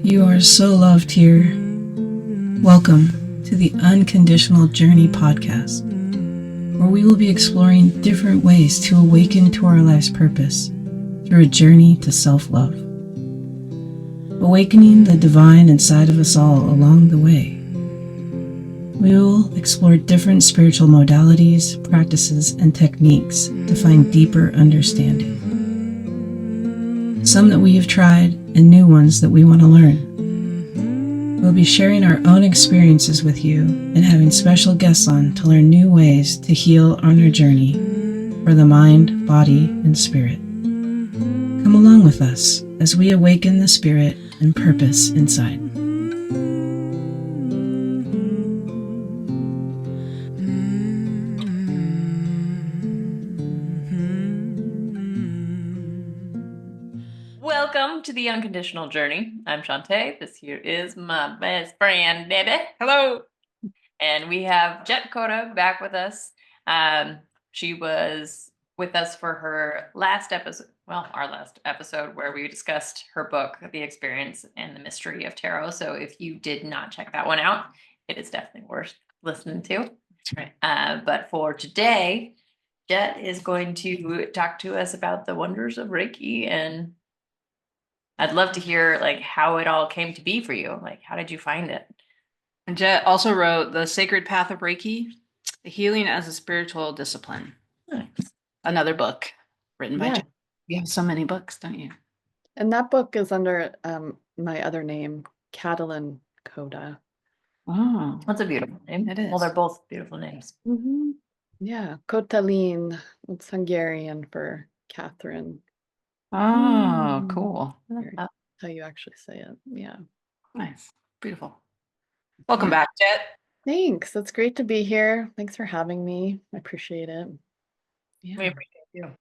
You are so loved here. Welcome to the Unconditional Journey podcast, where we will be exploring different ways to awaken to our life's purpose through a journey to self-love. Awakening the divine inside of us all along the way. We will explore different spiritual modalities, practices, and techniques to find deeper understanding. Some that we have tried and new ones that we want to learn. We'll be sharing our own experiences with you and having special guests on to learn new ways to heal on our journey for the mind, body, and spirit. Come along with us as we awaken the spirit and purpose inside. Welcome to the Unconditional Journey. I'm Shantae. This here is my best friend, Debi. Hello. And we have Jett Koda back with us. She was with us for her last episode, our last episode, where we discussed her book, The Experience and the Mystery of Tarot. So if you did not check that one out, it is definitely worth listening to. That's right. But for today, Jett is going to talk to us about the wonders of Reiki, and I'd love to hear how it all came to be for you. How did you find it? And Jett also wrote The Sacred Path of Reiki, The Healing as a Spiritual Discipline. Nice. Another book written by Jett. You have so many books, don't you? And that book is under my other name, Catalin Koda. Oh, That's a beautiful name. It is. Well, they're both beautiful names. Mm-hmm. Yeah, Kotalin. It's Hungarian for Catherine. Oh, cool. That's how you actually say it. Yeah. Nice. Beautiful. Welcome back, Jett. Thanks. It's great to be here. Thanks for having me. I appreciate it. We Yeah. appreciate you.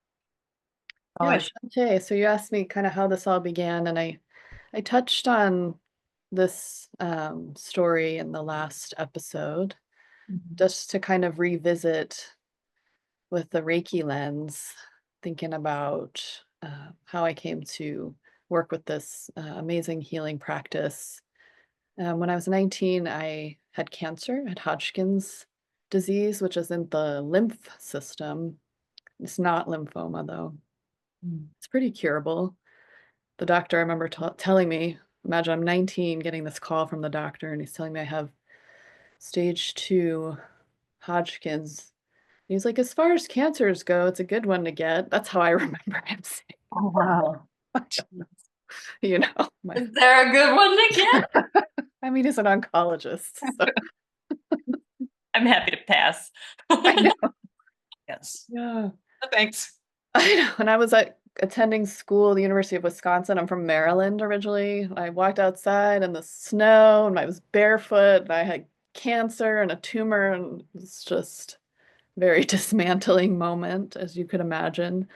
Okay, so you asked me kind of how this all began, and I touched on this story in the last episode, just to kind of revisit with the Reiki lens, thinking about how I came to work with this amazing healing practice. When I was 19, I had cancer, had Hodgkin's disease, which is in the lymph system. It's not lymphoma, though. It's pretty curable. The doctor, I remember telling me, imagine I'm 19 getting this call from the doctor, and he's telling me I have stage 2 Hodgkin's. He was like, as far as cancers go, it's a good one to get. That's how I remember him saying. Oh, wow. You know, Is there a good one to get? I mean, he's an oncologist. So. I'm happy to pass. I know. Yes. Yeah. Thanks. I know. And I was attending school at the University of Wisconsin. I'm from Maryland originally. I walked outside in the snow and I was barefoot and I had cancer and a tumor, and it was just very dismantling moment, as you could imagine.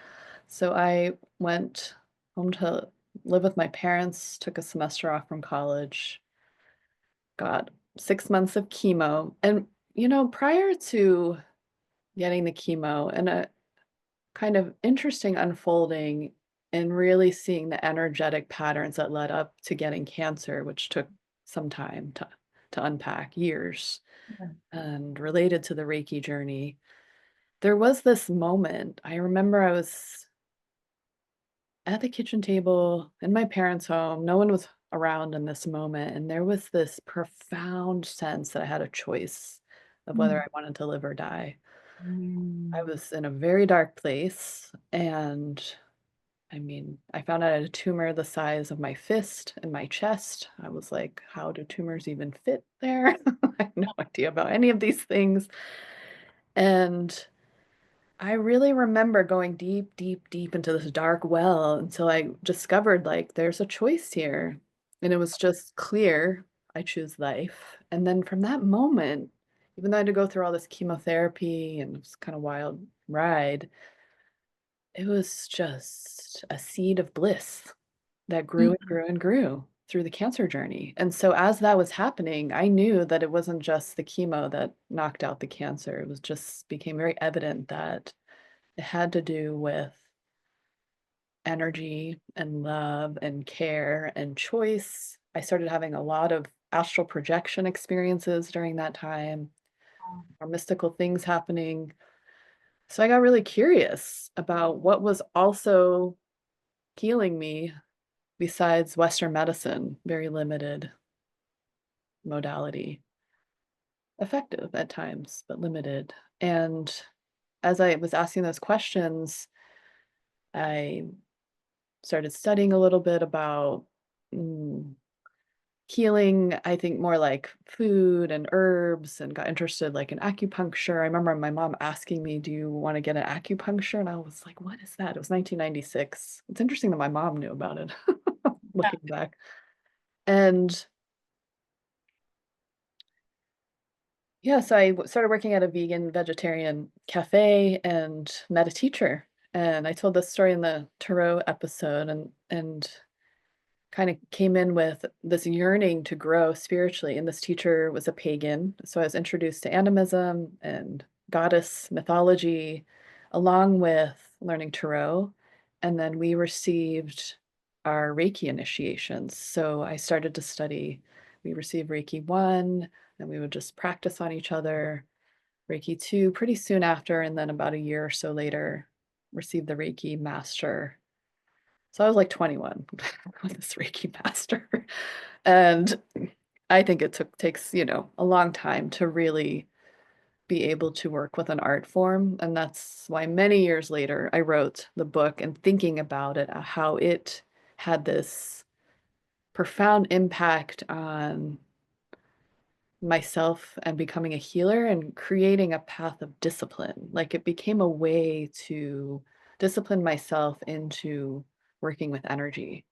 So I went home to live with my parents, took a semester off from college, got 6 months of chemo. And, prior to getting the chemo, and a kind of interesting unfolding and really seeing the energetic patterns that led up to getting cancer, which took some time to unpack, years, and related to the Reiki journey. There was this moment. I remember I was at the kitchen table in my parents' home. No one was around in this moment. And there was this profound sense that I had a choice of whether I wanted to live or die. I was in a very dark place. And I mean, I found out I had a tumor the size of my fist in my chest. I was like, how do tumors even fit there? I have no idea about any of these things. And I really remember going deep, deep, deep into this dark well until I discovered there's a choice here. And it was just clear, I choose life. And then from that moment, even though I had to go through all this chemotherapy and it was kind of wild ride, it was just a seed of bliss that grew and grew and grew through the cancer journey. And so as that was happening, I knew that it wasn't just the chemo that knocked out the cancer. It was just became very evident that it had to do with energy and love and care and choice I started having a lot of astral projection experiences during that time, or mystical things happening. So I got really curious about what was also healing me besides Western medicine, very limited modality, effective at times, but limited. And as I was asking those questions, I started studying a little bit about mm, healing, I think more like food and herbs, and got interested like in acupuncture. I remember my mom asking me, "Do you want to get an acupuncture?" And I was like, "What is that?" It was 1996. It's interesting that my mom knew about it, looking back. And yes, started working at a vegan vegetarian cafe and met a teacher. And I told this story in the tarot episode, and kind of came in with this yearning to grow spiritually. And this teacher was a pagan. So I was introduced to animism and goddess mythology, along with learning tarot. And then we received our Reiki initiations. So I started to study. We received Reiki 1, and we would just practice on each other. Reiki 2 pretty soon after, and then about a year or so later, received the Reiki Master. So I was like 21 with this Reiki Master. And I think takes, a long time to really be able to work with an art form. And that's why many years later I wrote the book, and thinking about it, how it had this profound impact on myself and becoming a healer and creating a path of discipline. Like it became a way to discipline myself into working with energy.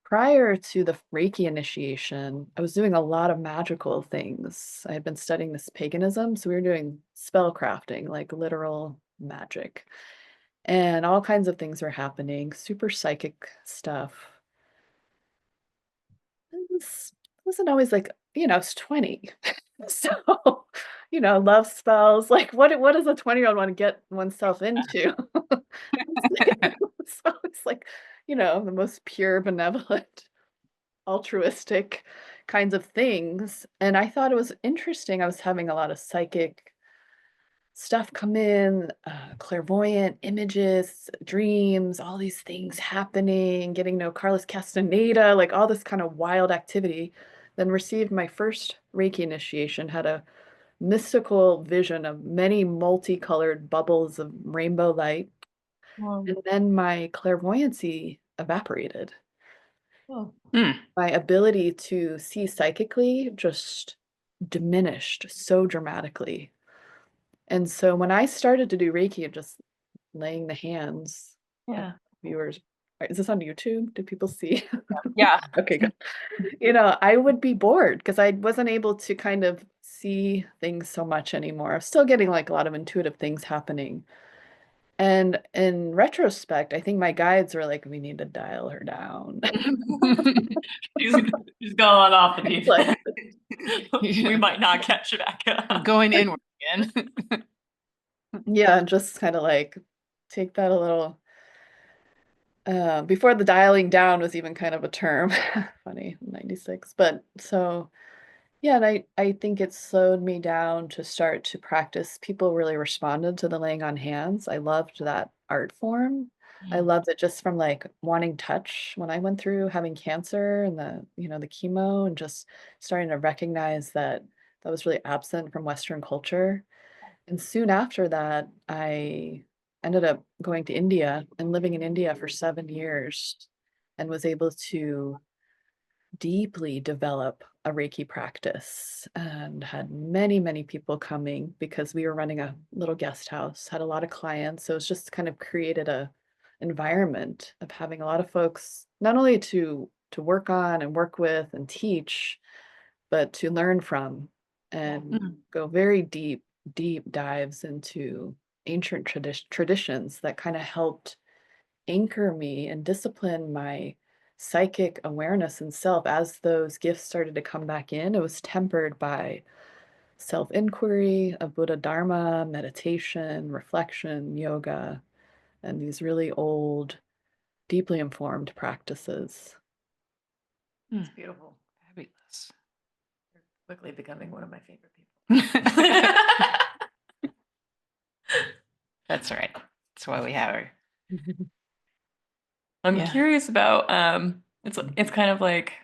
Prior to the Reiki initiation, I was doing a lot of magical things. I had been studying this paganism, so we were doing spell crafting, like literal magic. And all kinds of things were happening, super psychic stuff. Wasn't always like, I was 20. So, love spells. Like what does a 20-year-old want to get oneself into? So it's like, the most pure, benevolent, altruistic kinds of things. And I thought it was interesting. I was having a lot of psychic stuff come in, clairvoyant images, dreams, all these things happening, getting to know Carlos Castaneda, like all this kind of wild activity. Then received my first Reiki initiation, had a mystical vision of many multicolored bubbles of rainbow light. Wow. And then my clairvoyancy evaporated. Oh. My ability to see psychically just diminished so dramatically. And so when I started to do Reiki and just laying the hands, Yeah. viewers, is this on YouTube? Do people see? Yeah. Okay, good. I would be bored because I wasn't able to kind of see things so much anymore. I'm still getting like a lot of intuitive things happening. And in retrospect, I think my guides were like, we need to dial her down. she's, she's going off the deep Like, end. We might not catch it back up. Going inward again. yeah, just kind of like take that a little before the dialing down was even kind of a term. Funny, 96. But so yeah, and I think it slowed me down to start to practice. People really responded to the laying on hands. I loved that art form. I loved it just from like wanting touch when I went through having cancer and the chemo, and just starting to recognize that that was really absent from Western culture. And soon after that, I ended up going to India and living in India for 7 years, and was able to deeply develop a Reiki practice, and had many, many people coming because we were running a little guest house, had a lot of clients. So it's just kind of created a environment of having a lot of folks, not only to work on and work with and teach, but to learn from, and go very deep, deep dives into ancient traditions that kind of helped anchor me and discipline my psychic awareness and self. As those gifts started to come back in, it was tempered by self inquiry of Buddha Dharma, meditation, reflection, yoga, and these really old, deeply informed practices. It's beautiful. Fabulous. You're quickly becoming one of my favorite people. That's right. That's why we have her. I'm Yeah. curious about it's kind of like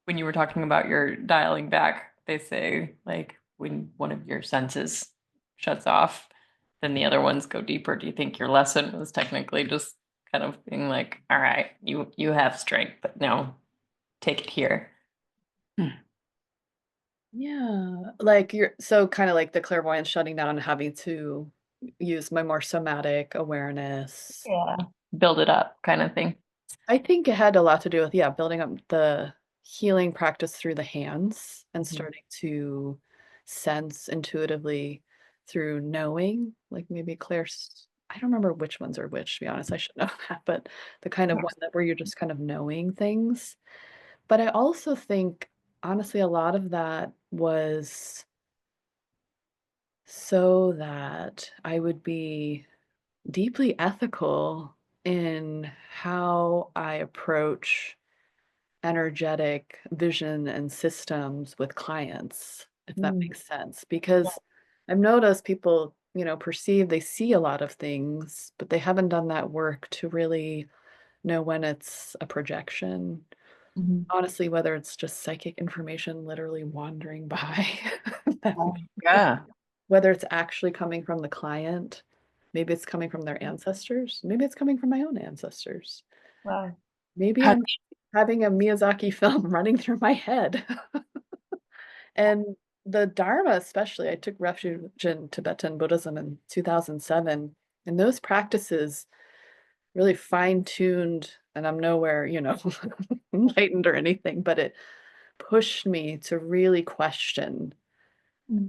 when you were talking about your dialing back, they say like when one of your senses shuts off, then the other ones go deeper. Do you think your lesson was technically just kind of being like, all right, you have strength, but no, take it here. Yeah, like you're so kind of like the clairvoyance shutting down and having to use my more somatic awareness. Yeah. Build it up kind of thing. I think it had a lot to do with, yeah, building up the healing practice through the hands and starting to sense intuitively through knowing, like maybe Claire's, I don't remember which ones are which, to be honest, I should know that, but the kind of one that where you're just kind of knowing things. But I also think, honestly, a lot of that was so that I would be deeply ethical in how I approach energetic vision and systems with clients, if that makes sense. Because I've noticed people, perceive they see a lot of things, but they haven't done that work to really know when it's a projection. Mhm. Honestly, whether it's just psychic information literally wandering by, Yeah. whether it's actually coming from the client, maybe it's coming from their ancestors, maybe it's coming from my own ancestors. Wow. Maybe How, I'm having a Miyazaki film running through my head. And the Dharma, especially, I took refuge in Tibetan Buddhism in 2007, and those practices really fine-tuned, and I'm nowhere, enlightened or anything, but it pushed me to really question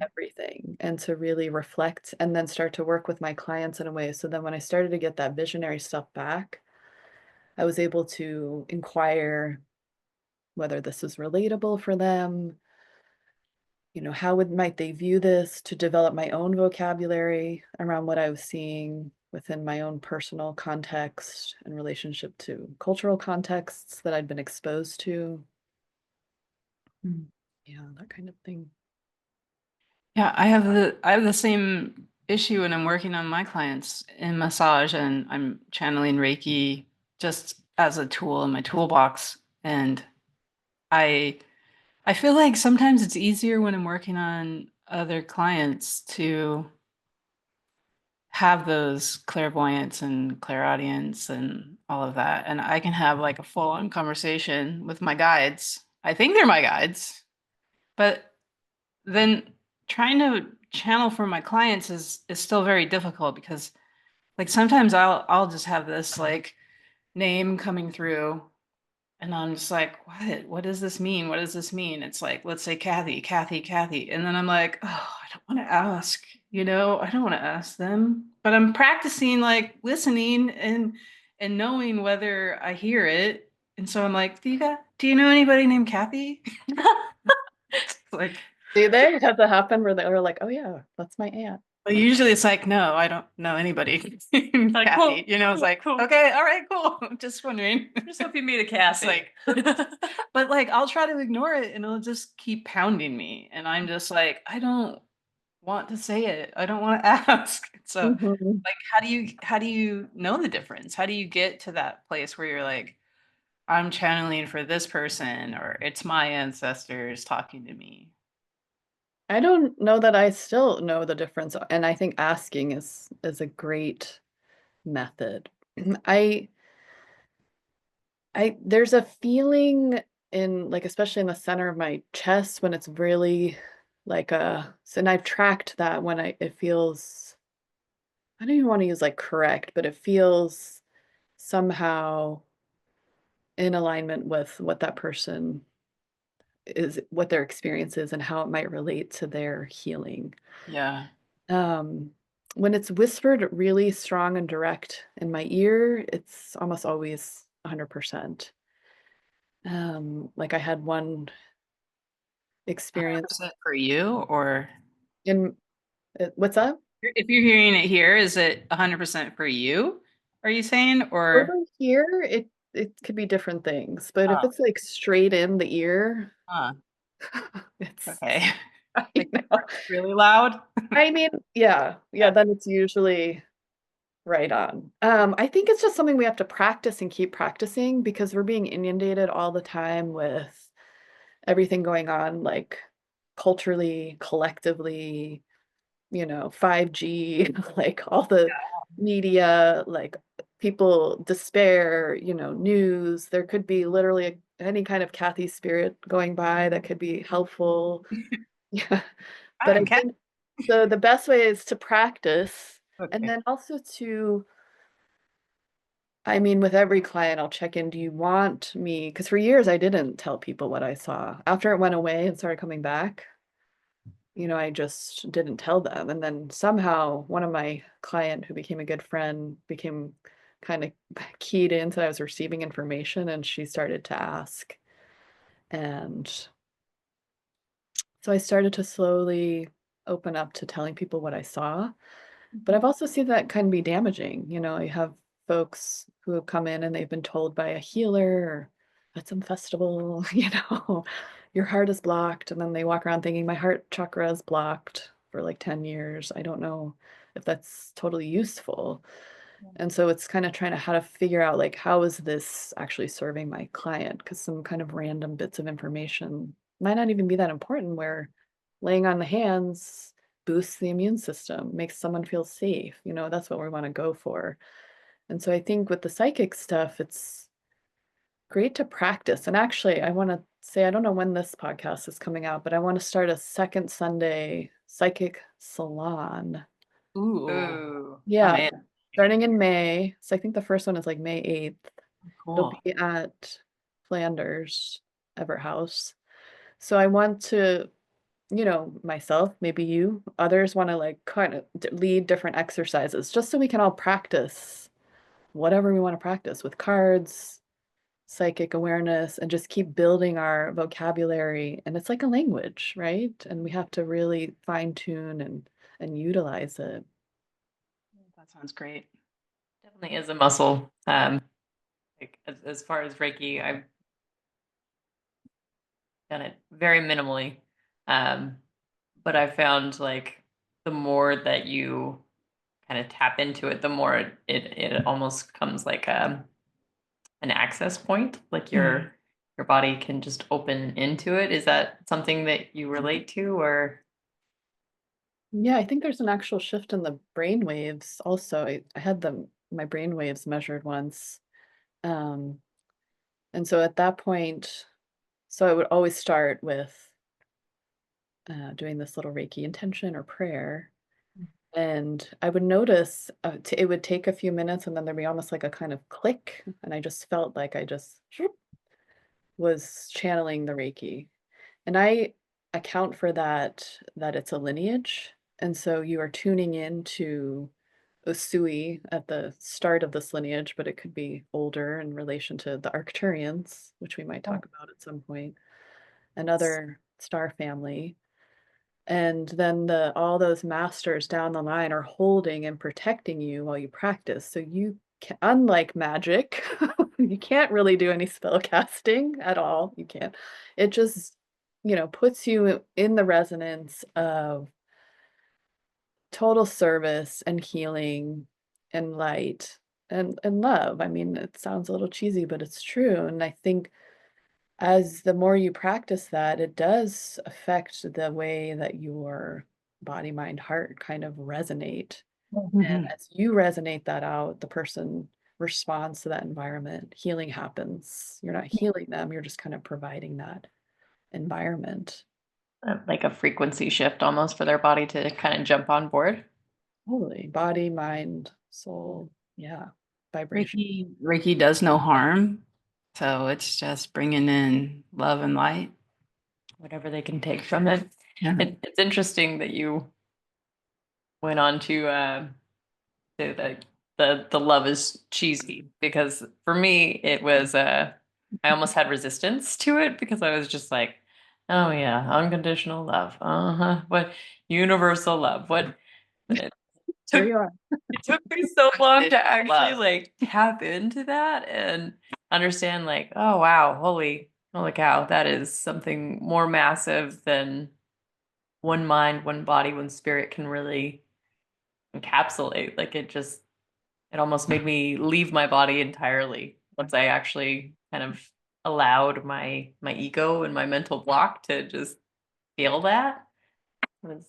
everything and to really reflect and then start to work with my clients in a way. So then when I started to get that visionary stuff back, I was able to inquire whether this is relatable for them, how might they view this, to develop my own vocabulary around what I was seeing within my own personal context in relationship to cultural contexts that I'd been exposed to. Yeah, that kind of thing. yeah, I have the same issue when I'm working on my clients in massage and I'm channeling Reiki just as a tool in my toolbox. And I I feel like sometimes it's easier when I'm working on other clients to have those clairvoyance and clairaudience and all of that. And I can have like a full-on conversation with my guides. I think they're my guides, but then trying to channel for my clients is still very difficult because like sometimes I'll just have this like name coming through and I'm just like, what does this mean? What does this mean? It's like, let's say Kathy, Kathy, Kathy. And then I'm like, oh, I don't want to ask, I don't want to ask them. But I'm practicing like listening and knowing whether I hear it. And so I'm like, do you know anybody named Kathy? It's like, Do they have that happen where they were like, oh yeah, that's my aunt? well, usually it's like, no, I don't know anybody named Like, Kathy. cool, It's like, cool. okay, all right, cool. Just wondering. Just hope you meet a It's Cassie. like, but like I'll try to ignore it and it'll just keep pounding me. And I'm just like, I don't want to say it. I don't want to ask. So Mhm. like how do you know the difference? How do you get to that place where you're like, I'm channeling for this person or it's my ancestors talking to me? I don't know that I still know the difference, and I think asking is a great method. I there's a feeling in, like, especially in the center of my chest when it's really like a and I've tracked that when it feels, I don't even want to use like correct, but it feels somehow in alignment with what that person is, what their experience is, and how it might relate to their healing. Yeah. Um, when it's whispered really strong and direct in my ear, it's almost always 100%. Like I had one experience 100% for you or in what's up? if you're hearing it here, is it 100% for you? Are you saying or Over here, it it could be different things, but if Oh. it's like straight in the ear, Huh. it's Okay. I Like know. really loud? I mean, yeah, then it's usually right on. I think it's just something we have to practice and keep practicing because we're being inundated all the time with everything going on, like culturally, collectively, 5G, like all the media, like people despair, news. There could be literally any kind of Kathy spirit going by that could be helpful. Yeah. But I Okay. think the best way is to practice and Okay. then also to I mean, with every client, I'll check in. Do you want me? Because for years I didn't tell people what I saw. After it went away and started coming back, I just didn't tell them. And then somehow one of my client who became a good friend became kind of keyed into I was receiving information and she started to ask. And so I started to slowly open up to telling people what I saw. But I've also seen that can be damaging. You have folks who have come in and they've been told by a healer or at some festival, your heart is blocked. And then they walk around thinking my heart chakra is blocked for like 10 years. I don't know if that's totally useful. And so it's kind of trying to how to figure out like how is this actually serving my client? Because some kind of random bits of information might not even be that important where laying on the hands boosts the immune system, makes someone feel safe. That's what we want to go for. And so I think with the psychic stuff, it's great to practice. And actually, I want to say, I don't know when this podcast is coming out, but I want to start a second Sunday psychic salon. Ooh. Ooh. Yeah, Man. starting in May. So I think the first one is like May 8th. It'll Cool. be at Flanders Everett House. So I want to myself, maybe you, others want to like kind of lead different exercises just so we can all practice whatever we want to practice with cards, psychic awareness, and just keep building our vocabulary. And it's like a language, right? And we have to really fine tune and utilize it. That sounds great. Definitely is a muscle. Like as far as Reiki, I've done it very minimally. Um, but I found like the more that you kind of tap into it, the more it almost comes like an access point. Like your body can just open into it. Is that something that you relate to, or Yeah, I think there's an actual shift in the brain waves also. I had my brain waves measured once. Um, and so at that point, so I would always start with doing this little Reiki intention or prayer. And I would notice it would take a few minutes and then there'd be almost like a kind of click. And I just felt like I just was channeling the Reiki. And I account for that it's a lineage. And so you are tuning into Usui at the start of this lineage, but it could be older in relation to the Arcturians, which we might talk about at some point, another star family. And then all those masters down the line are holding and protecting you while you practice. So you can, unlike magic, you can't really do any spell casting at all. You can't. It just, puts you in the resonance of total service and healing and light and love. I mean, it sounds a little cheesy, but it's true. And I think as the more you practice that, it does affect the way that your body, mind, heart kind of resonate. And Mhm. as you resonate that out, the person responds to that environment. Healing happens. You're not healing them, you're just kind of providing that environment. like a frequency shift almost for their body to kind of jump on board? Totally. Body, mind, soul. Yeah. Vibration. Reiki does no harm. So it's just bringing in love and light. Whatever they can take from it. Yeah. It's interesting that you went on to say that the love is cheesy because for me it was I almost had resistance to it because I was just like, oh yeah, unconditional love, what universal love, what it Here took you are. it took me so long to Unconditional actually love. like tap into that, and understand like, oh wow, holy cow, that is something more massive than one mind, one body, one spirit can really encapsulate. Like it almost made me leave my body entirely once I actually kind of allowed my ego and my mental block to just feel that. It was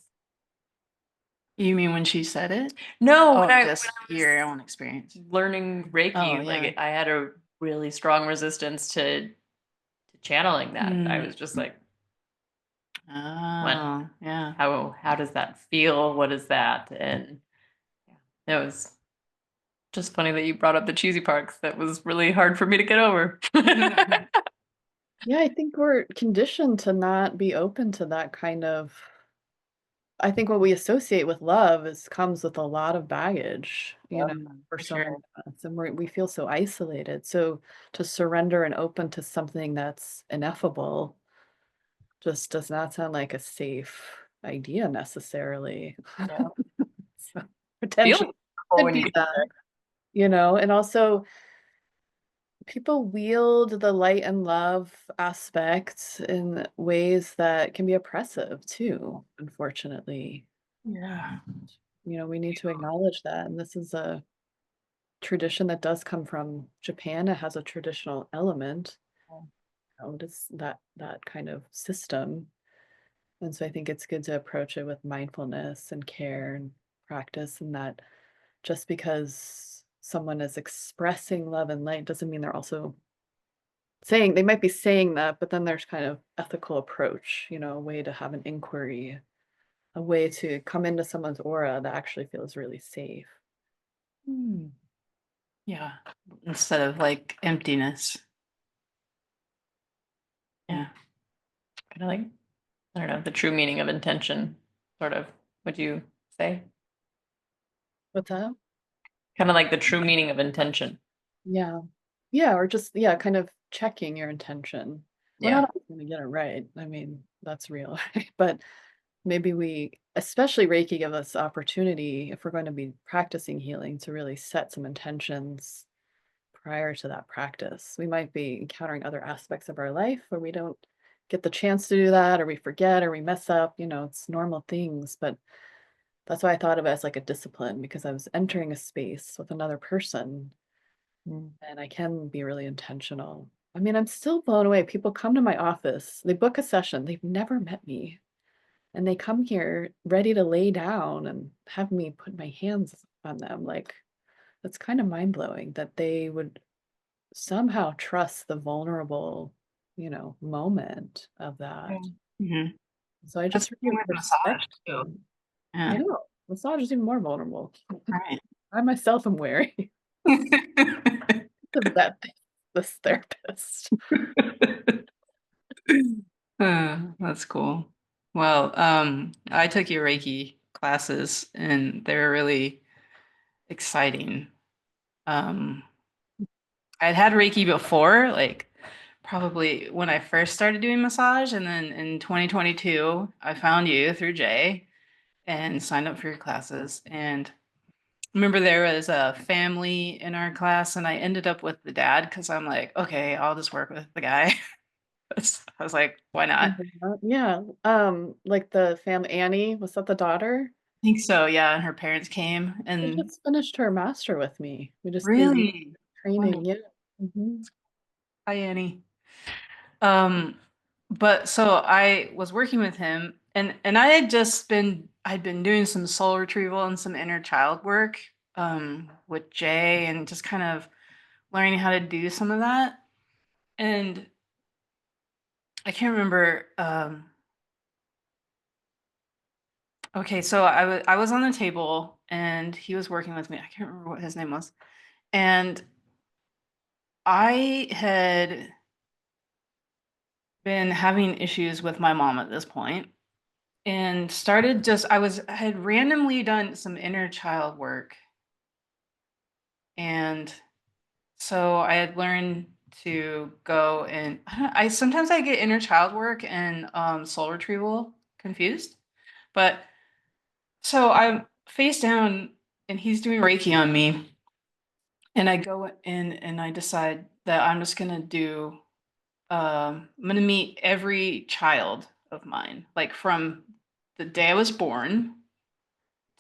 You mean when she said it? no, Oh, when I just your own experience. learning Reiki, Oh, like yeah. I had a really strong resistance to channeling that. I Mm. was just like, what? Oh, yeah. How does that feel? What is that? And yeah, it was just funny that you brought up the cheesy parts. That was really hard for me to get over. Yeah, I think we're conditioned to not be open to that kind of. I think what we associate with love is comes with a lot of baggage, for For so sure. many of us, and we feel so isolated. So to surrender and open to something that's ineffable just does not sound like a safe idea necessarily. Yeah. So Feels potentially wonderful could when you be get that, and also people wield the light and love aspects in ways that can be oppressive too, unfortunately. Yeah. We need to acknowledge that. And this is a tradition that does come from Japan. It has a traditional element. It is that kind of system. And so I think it's good to approach it with mindfulness and care and practice, and that just because someone is expressing love and light doesn't mean they're also saying they might be saying that, but then there's kind of ethical approach, a way to have an inquiry, a way to come into someone's aura that actually feels really safe. Hmm. Yeah. Instead of like emptiness. Yeah. kind of like, I don't know, the true meaning of intention, sort of, would you say? What's that? Kind of like the true meaning of intention. Yeah. Yeah, or just, yeah, kind of checking your intention. We're Yeah. not always going to get it right. I mean, that's real, right? But maybe especially Reiki, give us opportunity if we're going to be practicing healing to really set some intentions prior to that practice. We might be encountering other aspects of our life where we don't get the chance to do that, or we forget, or we mess up. It's normal things. But that's why I thought of it as like a discipline, because I was entering a space with another person Mm. and I can be really intentional. I mean, I'm still blown away. People come to my office, they book a session, they've never met me, and they come here ready to lay down and have me put my hands on them. Like, that's kind of mind blowing that they would somehow trust the vulnerable, moment of that. Mhm. So I That's just the same really with respect massage too. them. Yeah. I know. Massage is even more vulnerable. Right. I myself am wary of that this therapist. That's cool. Well, I took your Reiki classes and they were really exciting. Um, I'd had Reiki before, like probably when I first started doing massage, and then in 2022, I found you through Jay and signed up for your classes. And remember there was a family in our class, and I ended up with the dad because I'm like, okay, I'll just work with the guy. I was like, why not? Yeah. Like the fam Annie, was that the daughter? I think so, yeah. And her parents came She and just finished her master with me. We just did really training. wonderful. Yeah. Hmm. Hi, Annie. Um, but so I was working with him and I'd been doing some soul retrieval and some inner child work with Jay and just kind of learning how to do some of that. And I can't remember okay, so I was on the table and he was working with me. I can't remember what his name was. And I had been having issues with my mom at this point and started just I had randomly done some inner child work, and so I had learned to go and I sometimes I get inner child work and soul retrieval confused, but so I'm face down and he's doing Reiki on me, and I go in and I decide that I'm just gonna do. I'm gonna meet every child of mine, like from the day I was born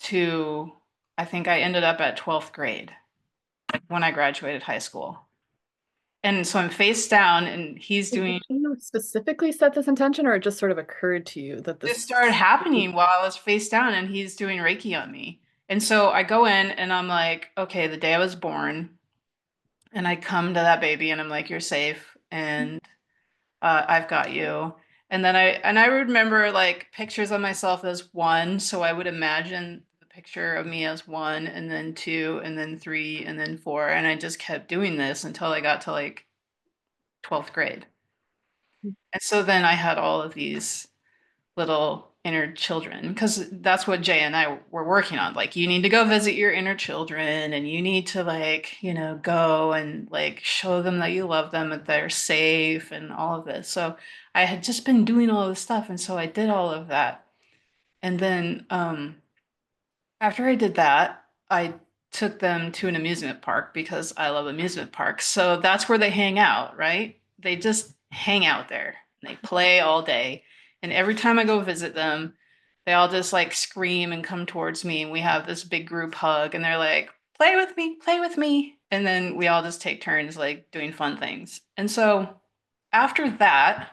to I think I ended up at 12th grade when I graduated high school. And so I'm face down and he's Did doing you specifically set this intention, or it just sort of occurred to you that this this? started happening while I was face down and he's doing Reiki on me. And so I go in and I'm like, okay, the day I was born, and I come to that baby and I'm like, you're safe and I've got you. And I remember like pictures of myself as one, so I would imagine the picture of me as one, and then two, and then three, and then four, and I just kept doing this until I got to like 12th grade. And so then I had all of these little inner children because that's what Jay and I were working on. Like, you need to go visit your inner children and you need to, like, go and like show them that you love them, that they're safe and all of this. So I had just been doing all this stuff. And so I did all of that. And then after I did that, I took them to an amusement park because I love amusement parks. So that's where they hang out, right? They just hang out there and they play all day. And every time I go visit them, they all just like scream and come towards me. And we have this big group hug and they're like, play with me, play with me. And then we all just take turns like doing fun things. And so after that,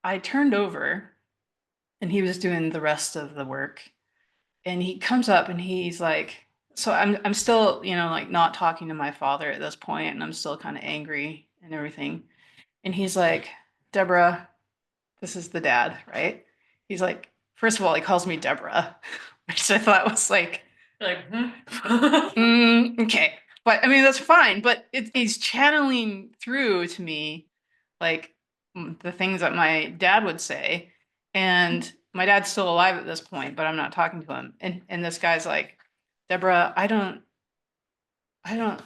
I turned over and he was doing the rest of the work, and he comes up and he's like, so I'm still, like not talking to my father at this point, and I'm still kind of angry and everything. And he's like, Deborah, this is the dad, right? He's like, first of all, he calls me Deborah, which I thought was like, okay. But I mean, that's fine. But he's channeling through to me like the things that my dad would say. And my dad's still alive at this point, but I'm not talking to him. And this guy's like, Deborah, I don't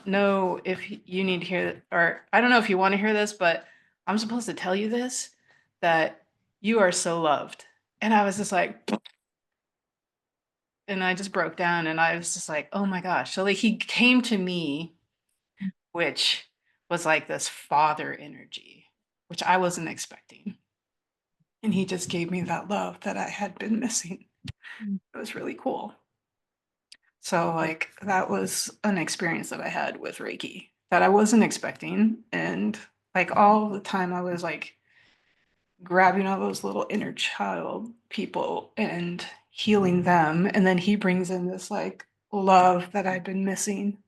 know if you need to hear, or I don't know if you want to hear this, but I'm supposed to tell you this, that you are so loved. And I was just like, and I just broke down and I was just like, oh my gosh. So like he came to me, which was like this father energy, which I wasn't expecting. And he just gave me that love that I had been missing. It was really cool. So like that was an experience that I had with Reiki that I wasn't expecting. And like all the time I was like grabbing all those little inner child people and healing them. And then he brings in this like love that I'd been missing.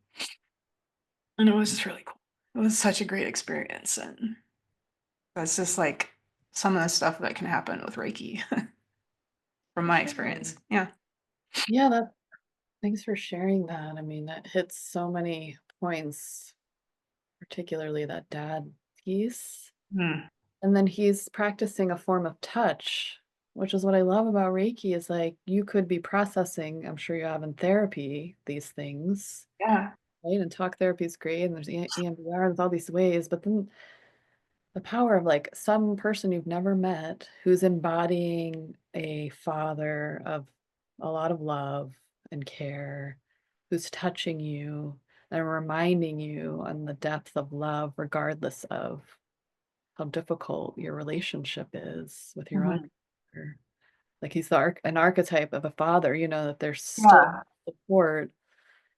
And it was just really cool. It was such a great experience. And that's just like some of the stuff that can happen with Reiki from my experience. Yeah. Yeah, thanks for sharing that. I mean, that hits so many points, particularly that dad piece. Mm. And then he's practicing a form of touch, which is what I love about Reiki, is like you could be processing, I'm sure you have in therapy, these things, Yeah. right? And talk therapy is great, and there's EMDR, there's all these ways, but then the power of like some person you've never met who's embodying a father of a lot of love and care, who's touching you and reminding you on the depth of love, regardless of how difficult your relationship is with your own Mhm. partner. Like he's an archetype of a father, that there's still Yeah. support,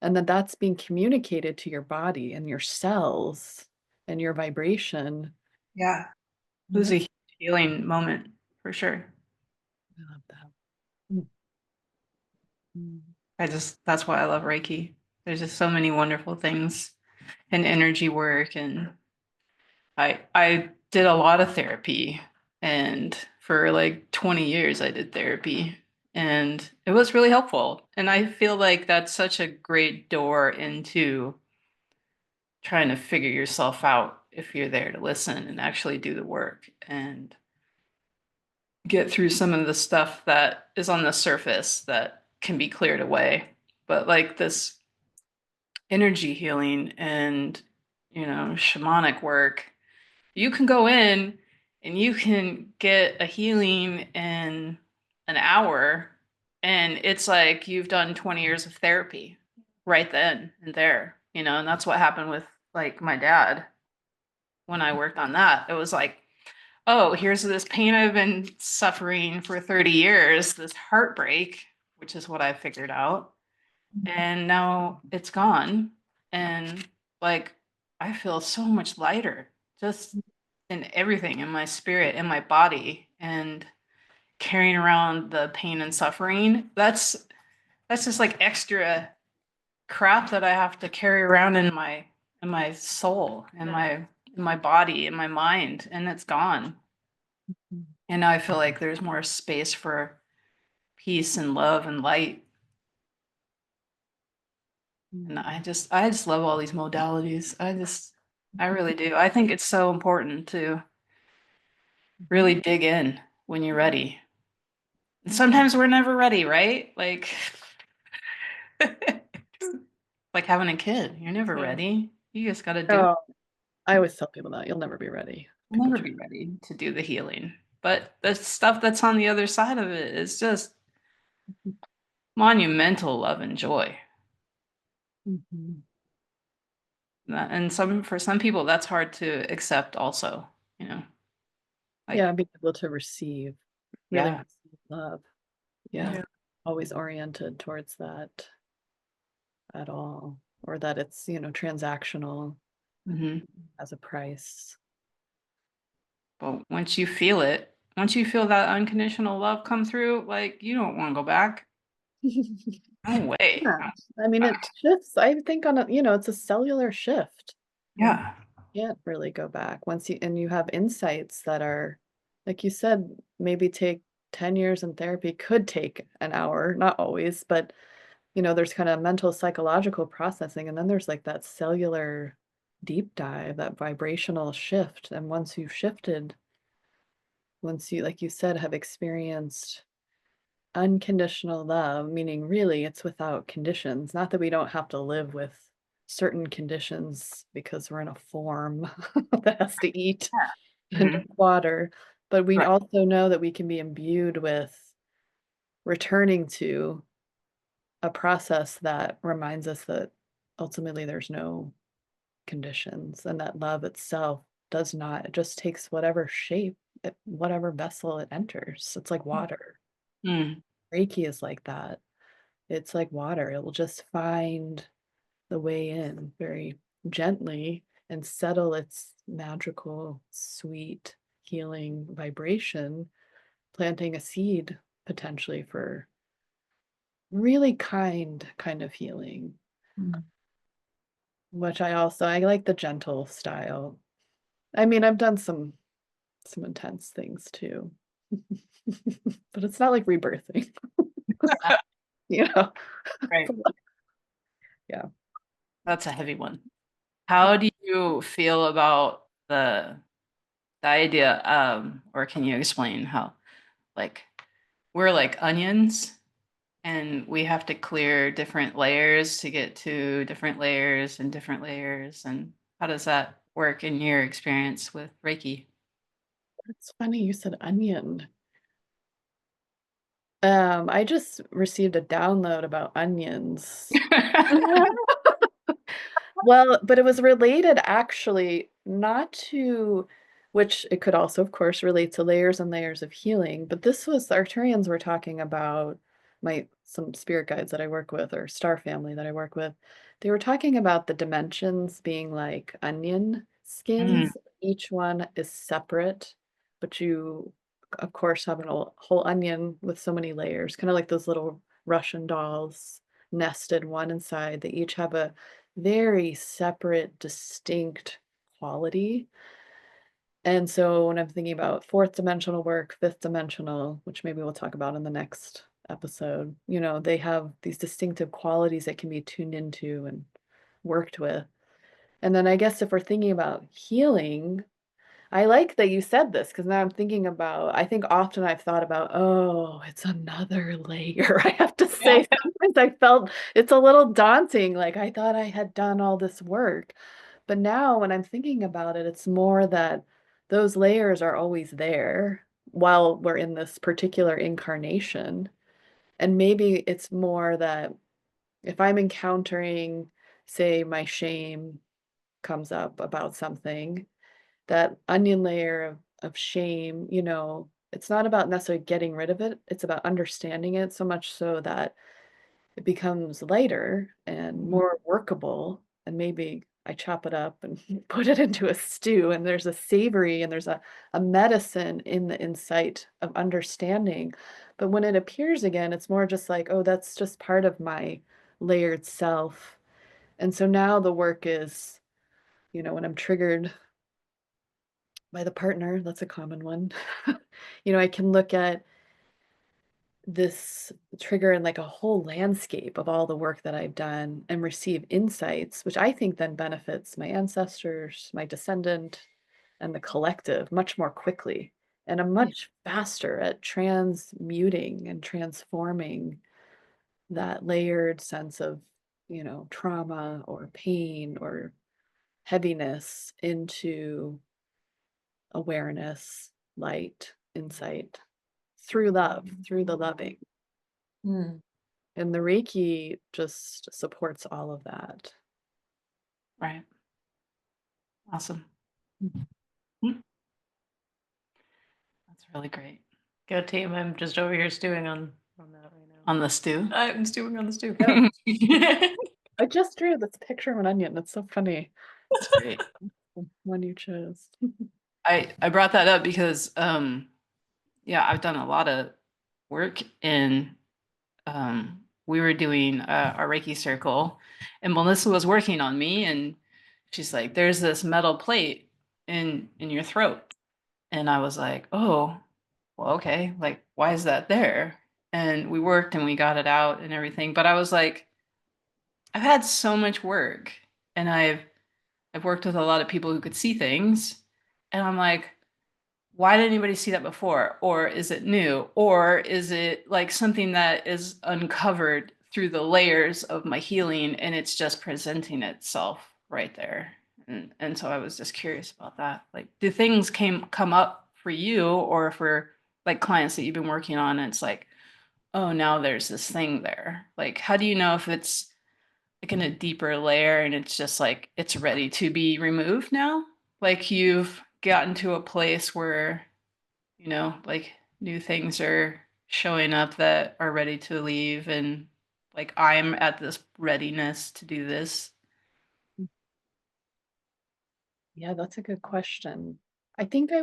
and that that's being communicated to your body and your cells and your vibration. Yeah. It And was a that's, huge healing moment for sure. I love that. Mm, mm. That's why I love Reiki. There's just so many wonderful things and energy work. And I did a lot of therapy, and for like 20 years I did therapy, and it was really helpful. And I feel like that's such a great door into trying to figure yourself out if you're there to listen and actually do the work and get through some of the stuff that is on the surface that can be cleared away. But like this energy healing and, shamanic work, you can go in and you can get a healing in an hour, and it's like you've done 20 years of therapy right then and there, and that's what happened with like my dad. when I worked on that. It was like, oh, here's this pain I've been suffering for 30 years, this heartbreak, which is what I figured out. And now it's gone. And like, I feel so much lighter just in everything, in my spirit, in my body, and carrying around the pain and suffering. That's just like extra crap that I have to carry around in my soul, in my body, in my mind, and it's gone. And now I feel like there's more space for peace and love and light. And I just love all these modalities. I really do. I think it's so important to really dig in when you're ready. And sometimes we're never ready, right? Like like having a kid. You're never ready. You just got to do it. Oh, I always tell people that you'll never be ready. You'll People never be ready to do the healing. But the stuff that's on the other side of it is just monumental love and joy. Mhm. And for some people that's hard to accept also, you know. Like, Yeah, being able to receive, really yeah. receive love. Yeah, Yeah. always oriented towards that at all, or that it's, transactional hmm as a price. But once you feel it, once you feel that unconditional love come through, like you don't want to go back. No way. Yeah, I mean, it shifts. I think it's a cellular shift. Yeah. Can't really go back once you have insights that are, like you said, maybe take 10 years in therapy, could take an hour, not always, but there's kind of mental psychological processing, and then there's like that cellular deep dive, that vibrational shift. And once you've shifted, once you, like you said, have experienced unconditional love, meaning really it's without conditions. Not that we don't have to live with certain conditions because we're in a form that has to eat and hmm drink water, but we Right. also know that we can be imbued with returning to a process that reminds us that ultimately there's no conditions, and that love itself does not, it just takes whatever shape, whatever vessel it enters. It's like water. Mm. Reiki is like that. It's like water. It will just find the way in very gently and settle its magical, sweet, healing vibration, planting a seed potentially for really kind of healing, which I like the gentle style. I mean, I've done some intense things too. But it's not like rebirthing, you know. Right. Yeah. That's a heavy one. How do you feel about the idea, or can you explain how like we're like onions and we have to clear different layers to get to different layers and different layers, and how does that work in your experience with Reiki? It's funny you said onion. I just received a download about onions. Well, but it was related actually not to, which it could also, of course, relate to layers and layers of healing. But this was the Arcturians were talking about some spirit guides that I work with, or star family that I work with. They were talking about the dimensions being like onion Mm, skins. Each one is separate, but you, of course, have a whole onion with so many layers, kind of like those little Russian dolls nested one inside. They each have a very separate, distinct quality. And so when I'm thinking about fourth dimensional work, fifth dimensional, which maybe we'll talk about in the next episode, they have these distinctive qualities that can be tuned into and worked with. And then I guess if we're thinking about healing, I like that you said this, because now I'm thinking about, I think often I've thought about, oh, it's another layer. I have to yeah. say, sometimes I felt it's a little daunting. Like I thought I had done all this work. But now when I'm thinking about it, it's more that those layers are always there while we're in this particular incarnation. And maybe it's more that if I'm encountering, say, my shame comes up about something, that onion layer of shame, it's not about necessarily getting rid of it. It's about understanding it so much so that it becomes lighter and more workable. And maybe I chop it up and put it into a stew, and there's a savory and there's a medicine in the insight of understanding. But when it appears again, it's more just like, oh, that's just part of my layered self. And so now the work is, when I'm triggered by the partner, that's a common one. I can look at this trigger in like a whole landscape of all the work that I've done and receive insights, which I think then benefits my ancestors, my descendant, and the collective much more quickly. And I'm Yeah. much faster at transmuting and transforming that layered sense of, trauma or pain or heaviness into awareness, light, insight through love, through the loving. Mm. And the Reiki just supports all of that. Right. Awesome. Mhm. Mm. That's really great. Go team. I'm just over here stewing on that right now. On the stew. I'm stewing on the stew. Yeah. I just drew this picture of an onion. It's so funny. That's great. The one you chose. I brought that up because yeah, I've done a lot of work in we were doing our Reiki circle, and Melissa was working on me, and she's like, there's this metal plate in your throat. And I was like, oh, well, okay, like why is that there? And we worked and we got it out and everything. But I was like, I've had so much work, and I've worked with a lot of people who could see things. And I'm like, why did anybody see that before? Or is it new? Or is it like something that is uncovered through the layers of my healing and it's just presenting itself right there? And so I was just curious about that. Like, do things come up for you or for like clients that you've been working on? And it's like, oh, now there's this thing there. Like, how do you know if it's like in a deeper layer and it's just like it's ready to be removed now? Like you've gotten to a place where, like new things are showing up that are ready to leave, and like I'm at this readiness to do this. Yeah, that's a good question. I think I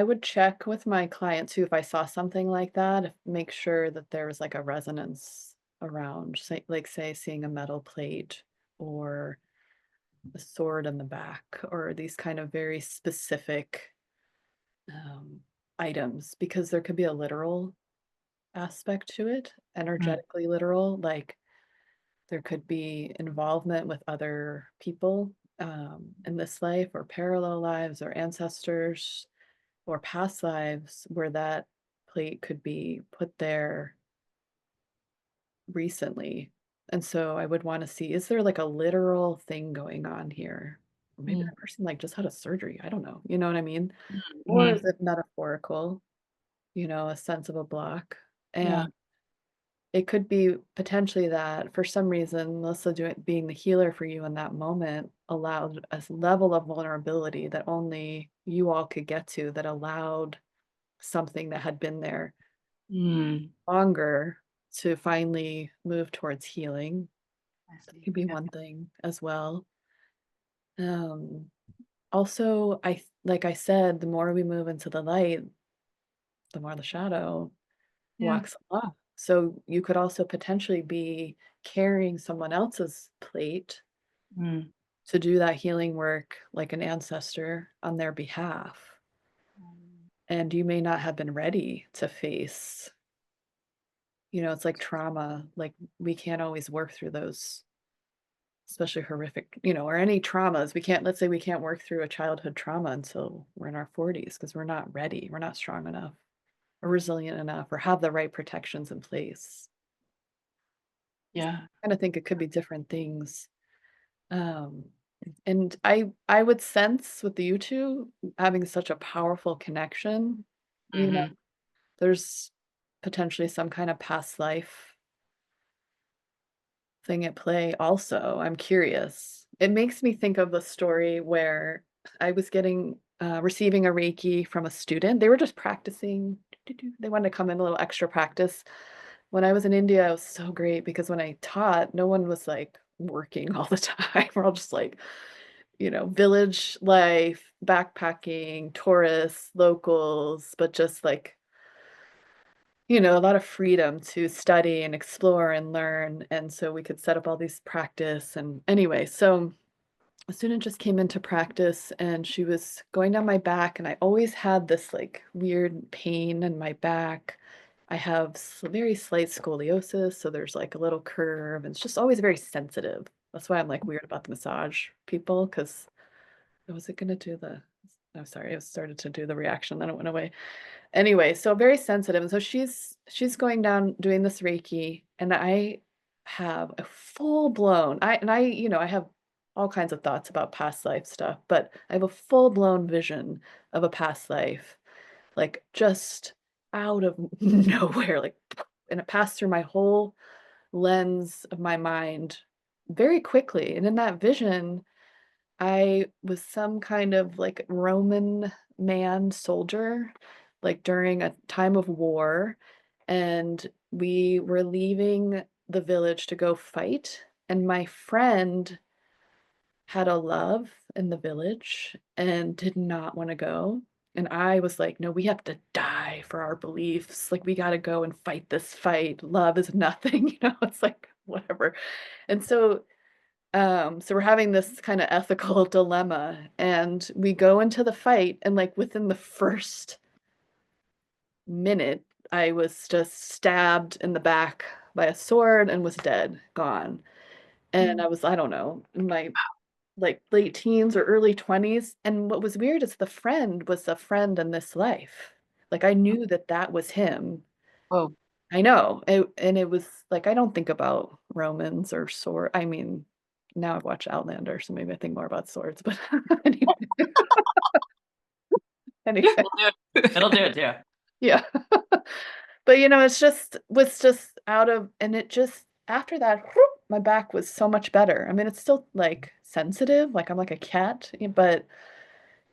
would check with my clients too if I saw something like that, make sure that there was like a resonance around, say, like say seeing a metal plate or a sword in the back or these kind of very specific um, items, because there could be a literal aspect to it, Mm, energetically literal, like there could be involvement with other people in this life or parallel lives or ancestors or past lives where that plate could be put there recently. And so I would want to see, is there like a literal thing going on here? Or maybe mm, that person like just had a surgery. I don't know. You know what I mean? Or is mhm. it metaphorical, a sense of a block? Yeah. And it could be potentially that for some reason, Melissa being the healer for you in that moment allowed a level of vulnerability that only you all could get to, that allowed something that had been there Mm, longer to finally move towards healing. I That see. could be Yeah. one thing as well. Um, Also, like I said, the more we move into the light, the more the shadow Yeah. walks off. So you could also potentially be carrying someone else's plate Mm, to do that healing work like an ancestor on their behalf. And you may not have been ready to face, it's like trauma. Like we can't always work through those, especially horrific, or any traumas. Let's say we can't work through a childhood trauma until we're in our 40s because we're not ready. We're not strong enough or resilient enough or have the right protections in place. yeah. I kind of think it could be different things. Um, and I would sense with the you two having such a powerful connection, you know, Hmm. there's potentially some kind of past life thing at play also. I'm curious. It makes me think of a story where I was getting receiving a Reiki from a student. They were just practicing. They wanted to come in a little extra practice. When I was in India, it was so great because when I taught, no one was like working all the time. We're all just like, village life, backpacking, tourists, locals, but just like, a lot of freedom to study and explore and learn. And so we could set up all these practice. And anyway, so a student just came into practice and she was going down my back, and I always had this like weird pain in my back. I have very slight scoliosis, so there's like a little curve, and it's just always very sensitive. That's why I'm like weird about the massage people, because I wasn't gonna do the. I'm sorry, I started to do the reaction, then it went away. Anyway, so very sensitive. And so she's going down doing this Reiki, and I have a full blown, I have all kinds of thoughts about past life stuff, but I have a full blown vision of a past life, like just out of nowhere, like, and it passed through my whole lens of my mind very quickly. And in that vision, I was some kind of like Roman man soldier, like during a time of war, and we were leaving the village to go fight. And my friend had a love in the village and did not want to go. And I was like, no, we have to die for our beliefs. Like, we got to go and fight this fight. Love is nothing, it's like, whatever. And so we're having this kind of ethical dilemma, and we go into the fight, and like within the first minute, I was just stabbed in the back by a sword and was dead, gone. And I don't know, in my like late teens or early 20s. And what was weird is the friend was a friend in this life. Like I knew that that was him. Oh, I know. And it was like, I don't think about Romans or sword. I mean, now I've watched Outlander, so maybe I think more about swords, but anyway. Anyway, It'll do it too. yeah. But it's just was just out of, and it just after that, whoop, my back was so much better. I mean, it's still like sensitive, like I'm like a cat, but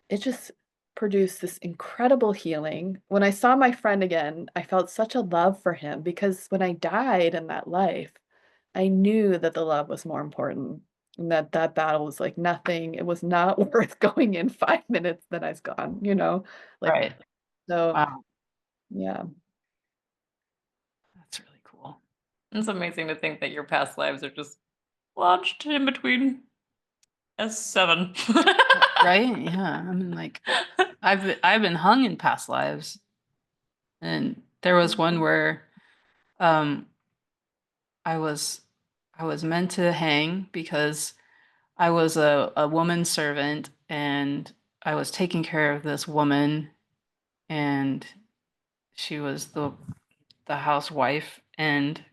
it just produced this incredible healing. When I saw my friend again, I felt such a love for him because when I died in that life, I knew that the love was more important and that that battle was like nothing. It was not worth going in 5 minutes, then I was gone, like, right. so Wow. yeah. That's really cool. It's amazing to think that your past lives are just lodged in between S7. Right? Yeah. I mean, like, I've been hung in past lives, and there was one where um I was I was meant to hang because I was a woman servant, and I was taking care of this woman, and she was the housewife, and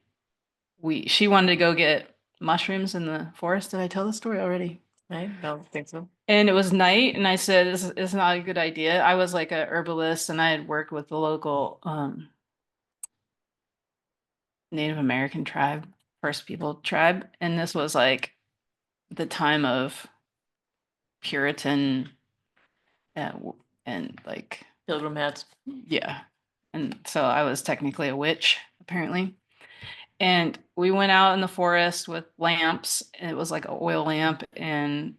she wanted to go get mushrooms in the forest. Did I tell the story already? I don't think so. And it was night, and I said, "This is not a good idea." I was like a herbalist, and I had worked with the local Native American tribe, First People tribe, and this was like the time of Puritan and like Pilgrim hats. yeah, and so I was technically a witch apparently. And we went out in the forest with lamps, and it was like an oil lamp, and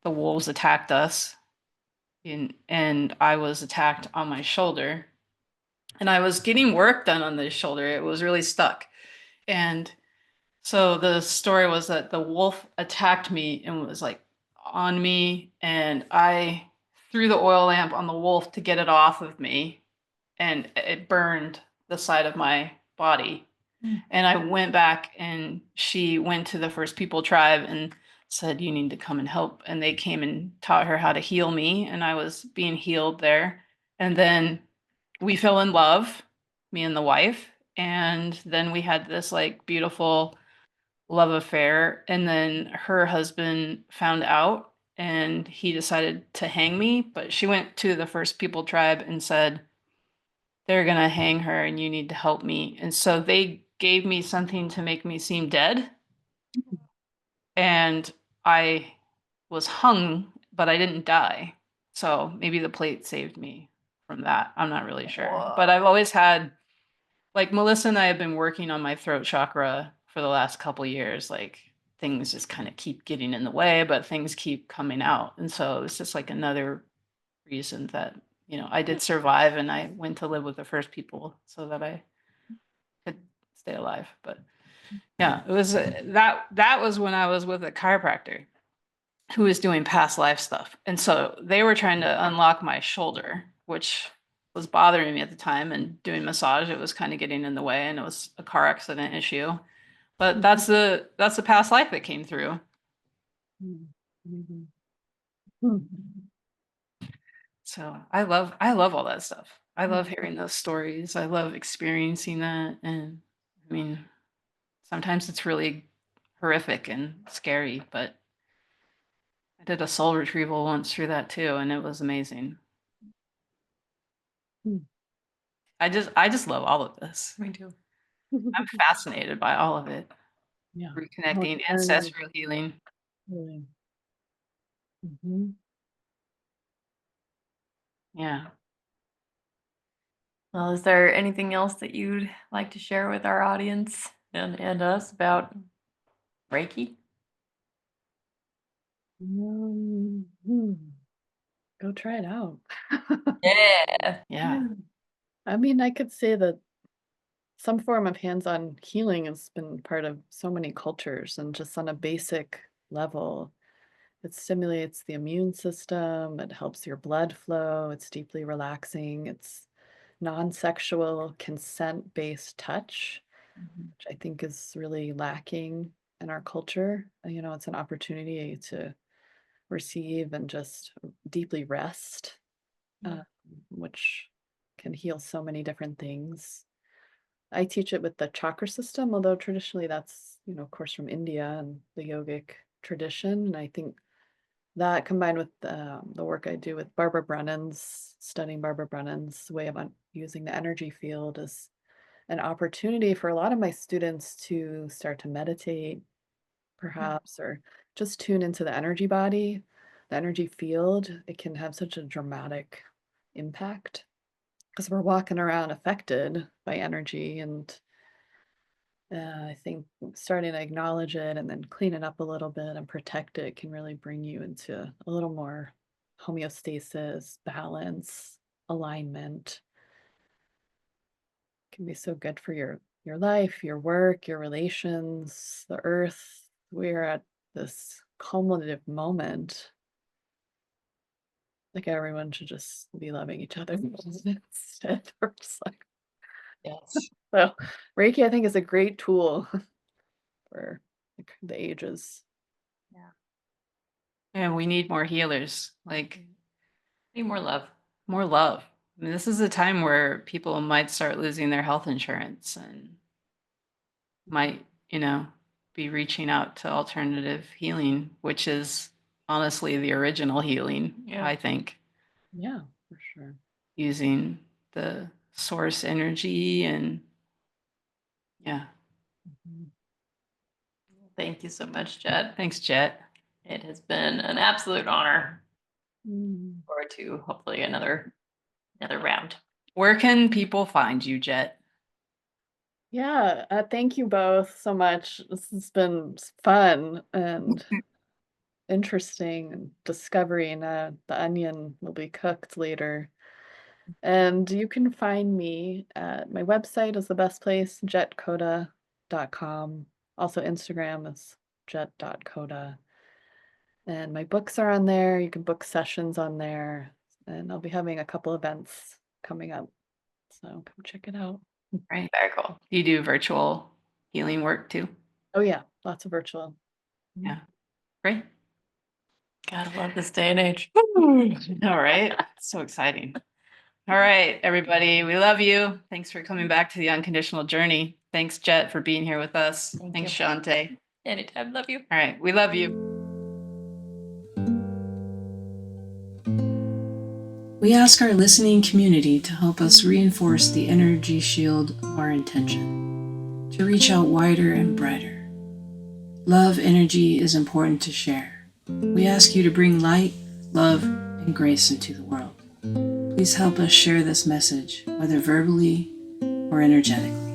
the wolves attacked us. And I was attacked on my shoulder, and I was getting work done on this shoulder. It was really stuck. And so the story was that the wolf attacked me and was like on me, and I threw the oil lamp on the wolf to get it off of me, and it burned the side of my body. And I went back, and she went to the First People tribe and said, "You need to come and help." And they came and taught her how to heal me, and I was being healed there. And then we fell in love, me and the wife. And then we had this like beautiful love affair. And then her husband found out, and he decided to hang me. But she went to the First People tribe and said, "They're going to hang her, and you need to help me." And so they gave me something to make me seem dead. And I was hung, but I didn't die. So maybe the plate saved me from that. I'm not really sure. But I've always had, like Melissa and I have been working on my throat chakra for the last couple years. Like things just kind of keep getting in the way, but things keep coming out. And so it's just like another reason that, I did survive and I went to live with the first people so that I could stay alive. But yeah, it was that was when I was with a chiropractor who was doing past life stuff. And so they were trying to unlock my shoulder, which was bothering me at the time, and doing massage, it was kind of getting in the way, and it was a car accident issue. But that's the past life that came through. So I love all that stuff. I love hearing those stories. I love experiencing that. And I mean, sometimes it's really horrific and scary, but I did a soul retrieval once through that too, and it was amazing. I just love all of this. Me too. I'm fascinated by all of it. Yeah. Reconnecting, Oh, ancestral healing. really. Yeah. Well, is there anything else that you'd like to share with our audience and us about Reiki? Go try it out. Yeah. Yeah. I mean, I could say that some form of hands-on healing has been part of so many cultures, and just on a basic level, it stimulates the immune system, it helps your blood flow, it's deeply relaxing, it's non-sexual, consent-based touch, which I think is really lacking in our culture. It's an opportunity to receive and just deeply rest, which can heal so many different things. I teach it with the chakra system, although traditionally that's, of course, from India and the yogic tradition. And I think that combined with the work I do with studying Barbara Brennan's way of using the energy field is an opportunity for a lot of my students to start to meditate, perhaps, or just tune into the energy body, the energy field. It can have such a dramatic impact because we're walking around affected by energy, and I think starting to acknowledge it and then clean it up a little bit and protect it can really bring you into a little more homeostasis, balance, alignment. It can be so good for your life, your work, your relations, the earth. We're at this cumulative moment. Like everyone should just be loving each other instead. We're just like, Yes. so Reiki, I think, is a great tool for the ages. And we need more healers, like Need more love. more love. I mean, this is a time where people might start losing their health insurance and might, be reaching out to alternative healing, which is honestly the original healing, Yeah. I think, Yeah, for sure. using the source energy and yeah. Thank you so much, Jett. Thanks, Jett. It has been an absolute honor. Mm. Forward to hopefully another round. Where can people find you, Jett? Yeah, thank you both so much. This has been fun and interesting, and discovering the onion will be cooked later. And you can find me at my website is the best place, jettkoda.com. Also Instagram is jett.koda. And my books are on there. You can book sessions on there. And I'll be having a couple events coming up. So come check it out. Right. Very cool. You do virtual healing work too? Oh yeah, lots of virtual. Yeah. Great. Gotta love this day and age. All right. So exciting. All right, everybody. We love you. Thanks for coming back to the Unconditional Journey. Thanks, Jett, for being here with us. Thanks, Shante. Anytime. Love you. All right. We love you. We ask our listening community to help us reinforce the energy shield of our intention, to reach out wider and brighter. Love energy is important to share. We ask you to bring light, love, and and grace into the world. Please help us share this message, whether verbally or energetically.